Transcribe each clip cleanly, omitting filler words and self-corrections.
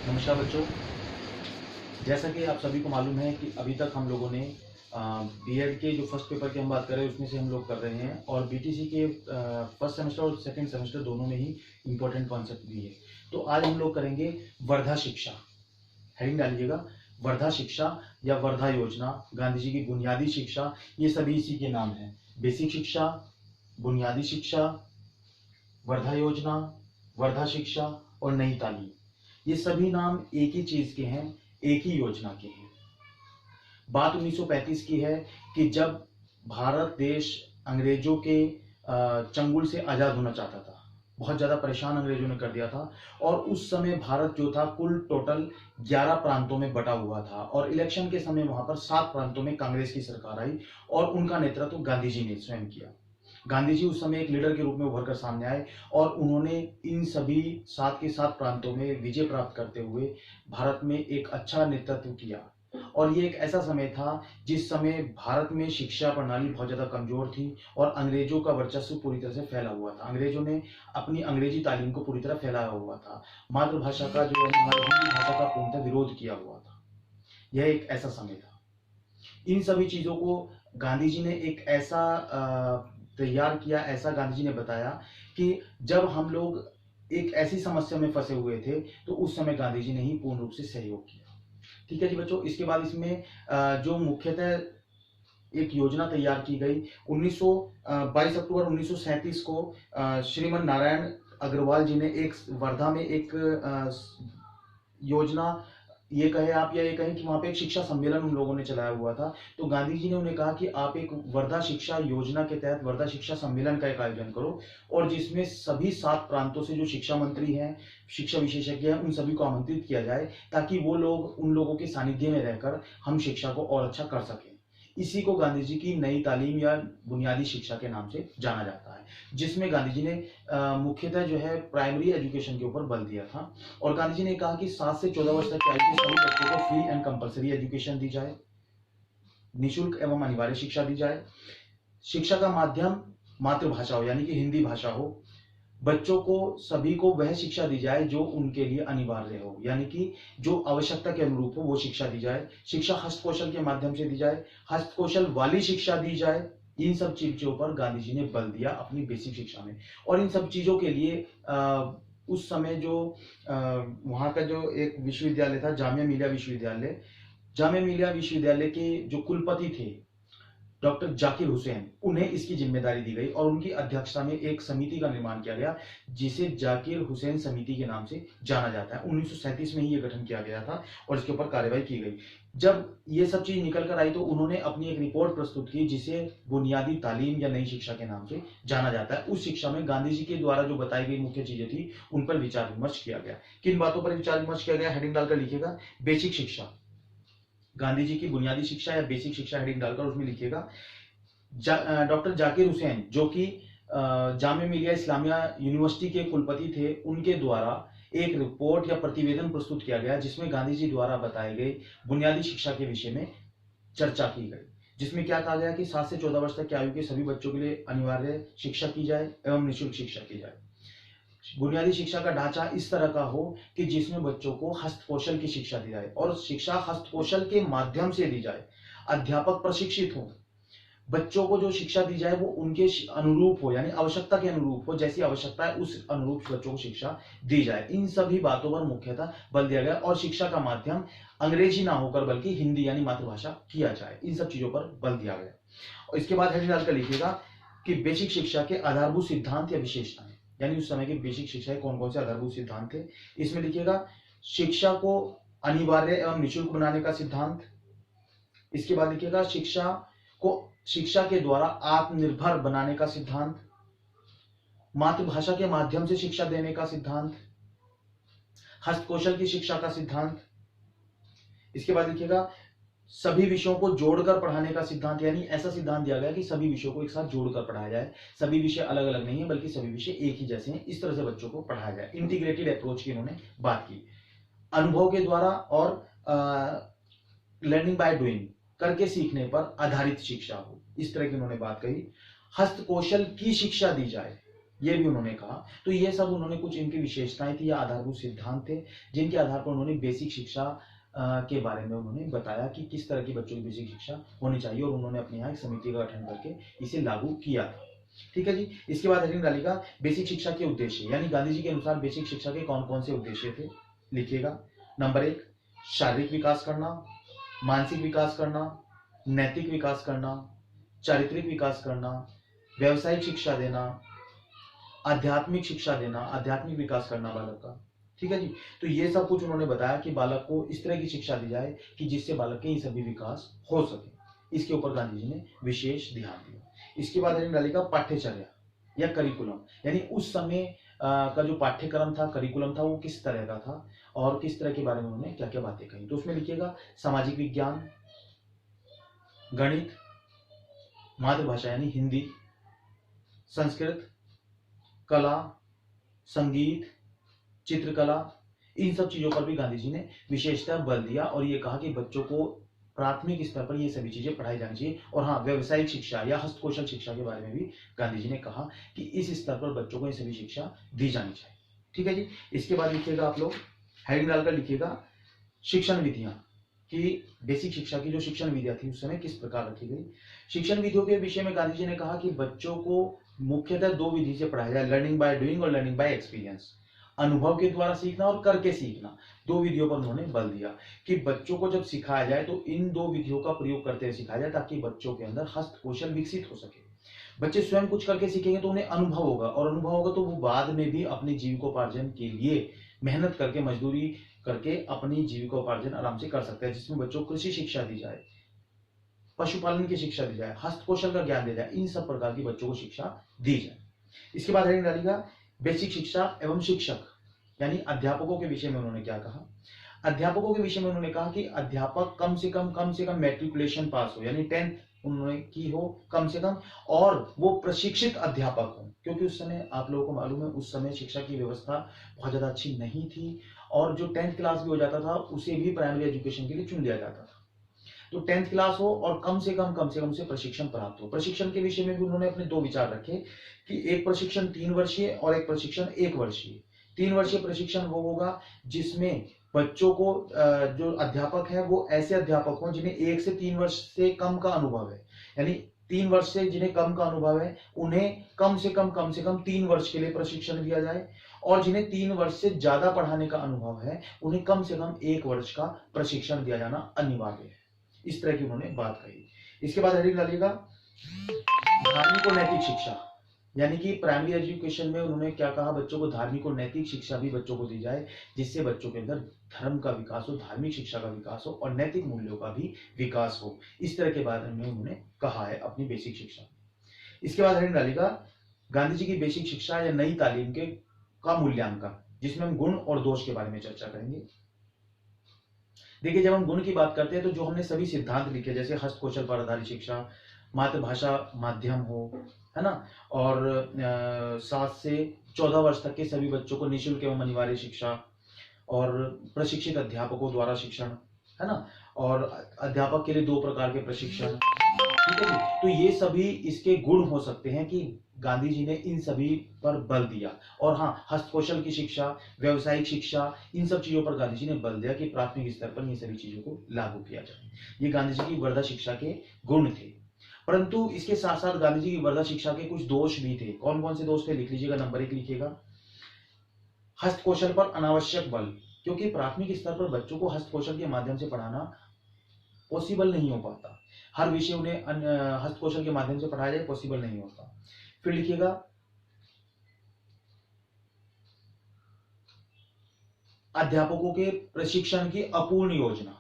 नमस्कार बच्चों। जैसा कि आप सभी को मालूम है कि अभी तक हम लोगों ने बीएड के जो फर्स्ट पेपर की हम बात कर रहे हैं उसमें से हम लोग कर रहे हैं और बीटीसी के फर्स्ट सेमेस्टर और सेकंड सेमेस्टर दोनों में ही इम्पोर्टेंट कॉन्सेप्ट भी है। तो आज हम लोग करेंगे वर्धा शिक्षा। हेडिंग डालिएगा, वर्धा शिक्षा या वर्धा योजना, गांधी जी की बुनियादी शिक्षा, ये सभी इसी के नाम है। बेसिक शिक्षा, बुनियादी शिक्षा, वर्धा योजना, वर्धा शिक्षा और नई तालीम, ये सभी नाम एक ही चीज के हैं, एक ही योजना के हैं। बात 1935 की है कि जब भारत देश अंग्रेजों के चंगुल से आजाद होना चाहता था। बहुत ज्यादा परेशान अंग्रेजों ने कर दिया था और उस समय भारत जो था कुल टोटल 11 प्रांतों में बटा हुआ था और इलेक्शन के समय वहां पर 7 प्रांतों में कांग्रेस की सरकार आई और उनका नेतृत्व गांधी जी ने स्वयं किया। गांधी जी उस समय एक लीडर के रूप में उभर कर सामने आए और उन्होंने इन सभी 7 के 7 प्रांतों में विजय प्राप्त करते हुए भारत में एक अच्छा नेतृत्व किया। और ये एक ऐसा समय था जिस समय भारत में शिक्षा प्रणाली बहुत ज्यादा कमजोर थी और अंग्रेजों का वर्चस्व पूरी तरह से फैला हुआ था। अंग्रेजों ने अपनी अंग्रेजी तालीम को पूरी तरह फैलाया हुआ था। मातृभाषा का जो है हमारी हिंदी भाषा का पूर्णतः विरोध किया हुआ था। यह एक ऐसा समय था। इन सभी चीजों को गांधी जी ने एक ऐसा तैयार किया, ऐसा गांधी जी ने बताया कि जब हम लोग एक ऐसी समस्या में फंसे हुए थे तो उस समय गांधी जी ने ही पूर्ण रूप से सहयोग किया। ठीक है जी बच्चों। इसके बाद इसमें जो मुख्यतः एक योजना तैयार की गई 22 अक्टूबर 1937 को श्रीमन नारायण अग्रवाल जी ने एक वर्धा में एक योजना, ये कहे आप या ये कहें कि वहां पे एक शिक्षा सम्मेलन उन लोगों ने चलाया हुआ था। तो गांधी जी ने उन्हें कहा कि आप एक वर्धा शिक्षा योजना के तहत वर्धा शिक्षा सम्मेलन का एक आयोजन करो और जिसमें सभी 7 प्रांतों से जो शिक्षा मंत्री हैं, शिक्षा विशेषज्ञ हैं, उन सभी को आमंत्रित किया जाए ताकि वो लोग उन लोगों के सानिध्य में रहकर हम शिक्षा को और अच्छा कर सकें। इसी को गांधी जी की नई तालीम या बुनियादी शिक्षा के नाम से जाना जाता है, जिसमें गांधी जी ने मुख्यतः जो है प्राइमरी एजुकेशन के ऊपर बल दिया था। और गांधी जी ने कहा कि 7 से 14 वर्ष तक की आयु के सभी बच्चों को फ्री एंड कंपलसरी एजुकेशन दी जाए, निःशुल्क एवं अनिवार्य शिक्षा दी जाए। शिक्षा का माध्यम मातृभाषा हो यानी कि हिंदी भाषा हो। बच्चों को सभी को वह शिक्षा दी जाए जो उनके लिए अनिवार्य हो, यानी कि जो आवश्यकता के अनुरूप हो वो शिक्षा दी जाए। शिक्षा हस्त कौशल के माध्यम से दी जाए, हस्त कौशल वाली शिक्षा दी जाए। इन सब चीजों पर गांधी जी ने बल दिया अपनी बेसिक शिक्षा में। और इन सब चीजों के लिए उस समय जो वहां का जो एक विश्वविद्यालय था, जामिया मिलिया विश्वविद्यालय, जामिया मिलिया विश्वविद्यालय के जो कुलपति थे डॉक्टर जाकिर हुसैन, उन्हें इसकी जिम्मेदारी दी गई और उनकी अध्यक्षता में एक समिति का निर्माण किया गया जिसे जाकिर हुसैन समिति के नाम से जाना जाता है। 1937 में ही यह गठन किया गया था और इसके ऊपर कार्रवाई की गई। जब ये सब चीज निकल कर आई तो उन्होंने अपनी एक रिपोर्ट प्रस्तुत की जिसे बुनियादी तालीम या नई शिक्षा के नाम से जाना जाता है। उस शिक्षा में गांधी जी के द्वारा जो बताई गई मुख्य चीजें थी उन पर विचार विमर्श किया गया। किन बातों पर विचार विमर्श किया गया, हेडिंग डालकर लिखिएगा, बेसिक शिक्षा, गांधी जी की बुनियादी शिक्षा या बेसिक शिक्षा हेडिंग डालकर उसमें लिखिएगा। डॉक्टर जाकिर हुसैन जो कि जामिया मिलिया इस्लामिया यूनिवर्सिटी के कुलपति थे, उनके द्वारा एक रिपोर्ट या प्रतिवेदन प्रस्तुत किया गया जिसमें गांधी जी द्वारा बताए गए बुनियादी शिक्षा के विषय में चर्चा की गई, जिसमें क्या कहा गया कि 7 से 14 वर्ष तक की आयु के सभी बच्चों के लिए अनिवार्य शिक्षा की जाए एवं निःशुल्क शिक्षा की जाए। बुनियादी शिक्षा का ढांचा इस तरह का हो कि जिसमें बच्चों को हस्त कौशल की शिक्षा दी जाए और शिक्षा हस्त कौशल के माध्यम से दी जाए। अध्यापक प्रशिक्षित हो, बच्चों को जो शिक्षा दी जाए वो उनके अनुरूप हो, यानी आवश्यकता के अनुरूप हो, जैसी आवश्यकता है उस अनुरूप बच्चों को शिक्षा दी जाए। इन सभी बातों पर मुख्यतः बल दिया गया और शिक्षा का माध्यम अंग्रेजी ना होकर बल्कि हिंदी यानी मातृभाषा किया जाए। इन सब चीजों पर बल दिया गया। और इसके बाद हेडिंग डालकर लिखिएगा कि बेसिक शिक्षा के आधारभूत सिद्धांत या विशेषताएं, यानी उस समय की बेसिक शिक्षा के कौन कौन से आधारभूत सिद्धांत थे। इसमें लिखिएगा शिक्षा को अनिवार्य एवं निःशुल्क बनाने का सिद्धांत। इसके बाद लिखिएगा शिक्षा को शिक्षा के द्वारा आत्मनिर्भर बनाने का सिद्धांत, मातृभाषा के माध्यम से शिक्षा देने का सिद्धांत, हस्तकौशल की शिक्षा का सिद्धांत। इसके बाद लिखिएगा सभी विषयों को जोड़कर पढ़ाने का सिद्धांत, यानी ऐसा सिद्धांत दिया गया कि सभी विषयों को एक साथ जोड़कर पढ़ाया जाए। सभी विषय अलग अलग नहीं है बल्कि सभी विषय एक ही जैसे हैं, इस तरह से बच्चों को पढ़ाया जाए। इंटीग्रेटेड अप्रोच की इन्होंने बात की। अनुभव के द्वारा और लर्निंग बाय डूइंग, करके सीखने पर आधारित शिक्षा हो, इस तरह की उन्होंने बात कही। हस्त कौशल की शिक्षा दी जाए, ये भी उन्होंने कहा। तो ये सब उन्होंने कुछ इनकी विशेषताएं थी या आधारभूत सिद्धांत थे जिनके आधार पर उन्होंने बेसिक शिक्षा के बारे में उन्होंने बताया कि किस तरह की बच्चों की बेसिक शिक्षा होनी चाहिए, और उन्होंने अपने यहाँ एक समिति का गठन करके इसे लागू किया था। ठीक है जी। इसके बाद हेडिंग डालिएगा बेसिक शिक्षा के उद्देश्य, यानी गांधी जी के अनुसार बेसिक शिक्षा के कौन कौन से उद्देश्य थे, लिखिएगा। नंबर 1, शारीरिक विकास करना, मानसिक विकास करना, नैतिक विकास करना, चारित्रिक विकास करना, व्यवसायिक शिक्षा देना, आध्यात्मिक शिक्षा देना, आध्यात्मिक विकास करना बालक का। ठीक है जी। तो ये सब कुछ उन्होंने बताया कि बालक को इस तरह की शिक्षा दी जाए कि जिससे बालक के ये सभी विकास हो सके। इसके ऊपर गांधी जी ने विशेष ध्यान दिया। इसके बाद हेडिंग डालिएगा पाठ्यचर्या या करिकुलम, यानी उस समय का जो पाठ्यक्रम था, करिकुलम था, वो किस तरह का था और किस तरह के बारे में उन्होंने क्या क्या बातें कही। तो उसमें लिखिएगा सामाजिक विज्ञान, गणित, मातृभाषा यानी हिंदी, संस्कृत, कला, संगीत, चित्रकला, इन सब चीजों पर भी गांधी जी ने विशेषतः बल दिया और ये कहा कि बच्चों को प्राथमिक स्तर पर ये सभी चीजें पढ़ाई जानी चाहिए। और हाँ, व्यवसायिक शिक्षा या हस्तकौशल शिक्षा के बारे में भी गांधी जी ने कहा कि इस स्तर पर बच्चों को ये सभी शिक्षा दी जानी चाहिए। ठीक है जी। इसके बाद लिखिएगा आप लोग, हेडिंग डालकर लिखिएगा शिक्षण विधियां, कि बेसिक शिक्षा की जो शिक्षण विधियां थी उस समय किस प्रकार रखी गई। शिक्षण विधियों के विषय में गांधी जी ने कहा कि बच्चों को मुख्यतः 2 विधि से पढ़ाया जाए, लर्निंग बाय डूइंग और लर्निंग बाय एक्सपीरियंस, अनुभव के द्वारा सीखना और करके सीखना। 2 विधियों पर उन्होंने बल दिया कि बच्चों को जब सिखाया जाए तो इन 2 विधियों का प्रयोग करते हुए सिखाया जाए ताकि बच्चों के अंदर हस्त कौशल विकसित हो सके। बच्चे स्वयं कुछ करके सीखेंगे तो उन्हें अनुभव होगा, और अनुभव होगा तो वो बाद में भी अपने जीविकोपार्जन के लिए मेहनत करके, मजदूरी करके अपनी जीविकोपार्जन आराम से कर सकते हैं, जिसमें बच्चों को कृषि शिक्षा दी जाए, पशुपालन की शिक्षा दी जाए, हस्तकौशल का ज्ञान दिया जाए, इन सब प्रकार की बच्चों को शिक्षा दी जाए। इसके बाद हेडिंग डालिएगा बेसिक शिक्षा एवं शिक्षक, यानी अध्यापकों के विषय में उन्होंने क्या कहा। अध्यापकों के विषय में उन्होंने कहा कि अध्यापक कम से कम मैट्रिकुलेशन पास हो, यानी 10th उन्होंने की हो कम से कम, और वो प्रशिक्षित अध्यापक हो, क्योंकि उस समय आप लोगों को मालूम है उस समय शिक्षा की व्यवस्था बहुत ज्यादा अच्छी नहीं थी, और जो 10th क्लास भी हो जाता था उसे भी प्राइमरी एजुकेशन के लिए चुन लिया जाता था। तो 10th क्लास हो और कम से कम उसे प्रशिक्षण प्राप्त हो। प्रशिक्षण के विषय में भी उन्होंने अपने 2 विचार रखे कि एक प्रशिक्षण 3 वर्षीय और एक प्रशिक्षण 1 वर्षीय। 3 वर्षीय प्रशिक्षण वो होगा जिसमें बच्चों को, जो अध्यापक है वो ऐसे अध्यापक हों जिन्हें 1 से 3 वर्ष से कम का अनुभव है, यानी 3 वर्ष से जिन्हें कम का अनुभव है उन्हें कम से कम 3 वर्ष के लिए प्रशिक्षण दिया जाए, और जिन्हें 3 वर्ष से ज्यादा पढ़ाने का अनुभव है उन्हें कम से कम 1 वर्ष का प्रशिक्षण दिया जाना अनिवार्य है। इस तरह की उन्होंने बात कही। इसके बाद हेडिंग डालिएगा धार्मिक और नैतिक शिक्षा, यानी कि प्राइमरी एजुकेशन में उन्होंने क्या कहा, बच्चों को धार्मिक और नैतिक शिक्षा भी बच्चों को दी जाए, जिससे बच्चों के अंदर धर्म का विकास हो, धार्मिक शिक्षा का विकास हो और नैतिक मूल्यों का भी विकास हो। इस तरह के बारे में उन्होंने कहा है अपनी बेसिक शिक्षा। इसके बाद हेडिंग डालिएगा गांधी जी की बेसिक शिक्षा या नई तालीम के का मूल्यांकन, जिसमें हम गुण और दोष के बारे में चर्चा करेंगे। देखिए, जब हम गुण की बात करते हैं तो जो हमने सभी सिद्धांत लिखे, जैसे हस्तकौशल पर आधारित शिक्षा, मातृभाषा माध्यम हो, है ना, और 7 से 14 वर्ष तक के सभी बच्चों को निःशुल्क एवं अनिवार्य शिक्षा, और प्रशिक्षित अध्यापकों द्वारा शिक्षण, है ना, और अध्यापक के लिए 2 प्रकार के प्रशिक्षण। ठीक है जी। तो ये सभी इसके गुण हो सकते हैं कि गांधी जी ने इन सभी पर बल दिया। और हाँ, हस्तकौशल की शिक्षा, व्यावसायिक शिक्षा, इन सब चीजों पर गांधी जी ने बल दिया कि प्राथमिक स्तर पर ये सभी चीजों को लागू किया जाए। ये गांधी जी की वर्धा शिक्षा के गुण थे। परंतु इसके साथ साथ गांधी जी की वर्धा शिक्षा के कुछ दोष भी थे। कौन कौन से दोष थे, लिख लीजिएगा। नंबर 1 लिखिएगा हस्तकौशल पर अनावश्यक बल, क्योंकि प्राथमिक स्तर पर बच्चों को हस्तकौशल के माध्यम से पढ़ाना पॉसिबल नहीं हो पाता। हर विषय उन्हें हस्तकौशल के माध्यम से पढ़ाया जाए, पॉसिबल नहीं होता। फिर लिखिएगा अध्यापकों के प्रशिक्षण की अपूर्ण योजना।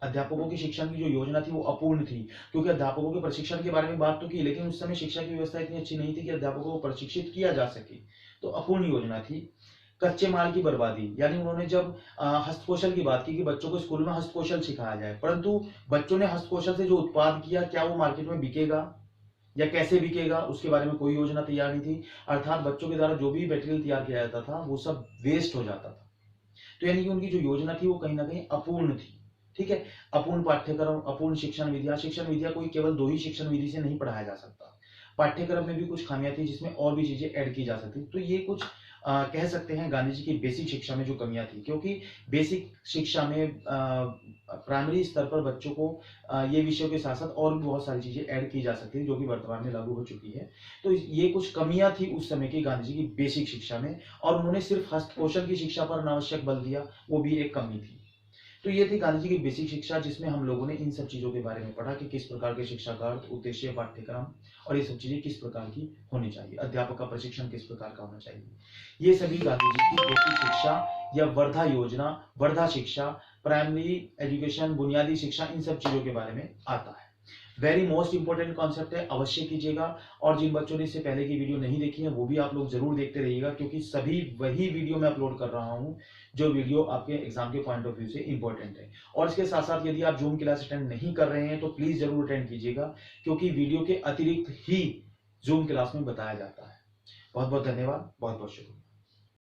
अध्यापकों की शिक्षण की जो योजना थी वो अपूर्ण थी, क्योंकि अध्यापकों के प्रशिक्षण के बारे में बात तो की, लेकिन उस समय शिक्षा की व्यवस्था इतनी अच्छी नहीं थी कि अध्यापकों को प्रशिक्षित किया जा सके, तो अपूर्ण योजना थी। कच्चे माल की बर्बादी, यानी उन्होंने जब हस्तकौशल की बात की कि बच्चों को स्कूल में हस्तकौशल सिखाया जाए, परंतु बच्चों ने हस्तकौशल से जो उत्पाद किया, क्या वो मार्केट में बिकेगा या कैसे बिकेगा, उसके बारे में कोई योजना तैयार नहीं थी। अर्थात बच्चों के द्वारा जो भी मटेरियल तैयार किया जाता था वो सब वेस्ट हो जाता था। तो यानी कि उनकी जो योजना थी वो कहीं ना कहीं अपूर्ण थी। ठीक है। अपूर्ण पाठ्यक्रम, अपूर्ण शिक्षण विधियां। शिक्षण विधियां कोई केवल 2 ही शिक्षण विधि से नहीं पढ़ाया जा सकता। पाठ्यक्रम में भी कुछ खामियां थी जिसमें और भी चीजें ऐड की जा सकती। तो ये कुछ कह सकते हैं गांधी जी की बेसिक शिक्षा में जो कमियां थी, क्योंकि बेसिक शिक्षा में प्राइमरी स्तर पर बच्चों को ये विषयों के साथ साथ और भी बहुत सारी चीजें ऐड की जा सकती है जो कि वर्तमान में लागू हो चुकी है। तो ये कुछ कमियां थी उस समय की गांधी जी की बेसिक शिक्षा में, और उन्होंने सिर्फ हस्तकौशल की शिक्षा पर अनावश्यक बल दिया, वो भी एक कमी थी। तो ये थी गांधी जी की बेसिक शिक्षा, जिसमें हम लोगों ने इन सब चीजों के बारे में पढ़ा कि किस प्रकार के शिक्षा का अर्थ, उद्देश्य, पाठ्यक्रम और ये सब चीजें किस प्रकार की होनी चाहिए, अध्यापक का प्रशिक्षण किस प्रकार का होना चाहिए। ये सभी गांधी जी की बेसिक शिक्षा या वर्धा योजना, वर्धा शिक्षा, प्राइमरी एजुकेशन, बुनियादी शिक्षा, इन सब चीजों के बारे में आता है। वेरी मोस्ट इंपॉर्टेंट कॉन्सेप्ट है, अवश्य कीजिएगा। और जिन बच्चों ने इससे पहले की वीडियो नहीं देखी है वो भी आप लोग जरूर देखते रहिएगा, क्योंकि सभी वही वीडियो मैं अपलोड कर रहा हूं जो वीडियो आपके एग्जाम के पॉइंट ऑफ व्यू से इंपॉर्टेंट है। और इसके साथ साथ यदि आप जूम क्लास अटेंड नहीं कर रहे हैं तो प्लीज जरूर अटेंड कीजिएगा, क्योंकि वीडियो के अतिरिक्त ही जूम क्लास में बताया जाता है। बहुत बहुत धन्यवाद, बहुत बहुत शुक्रिया।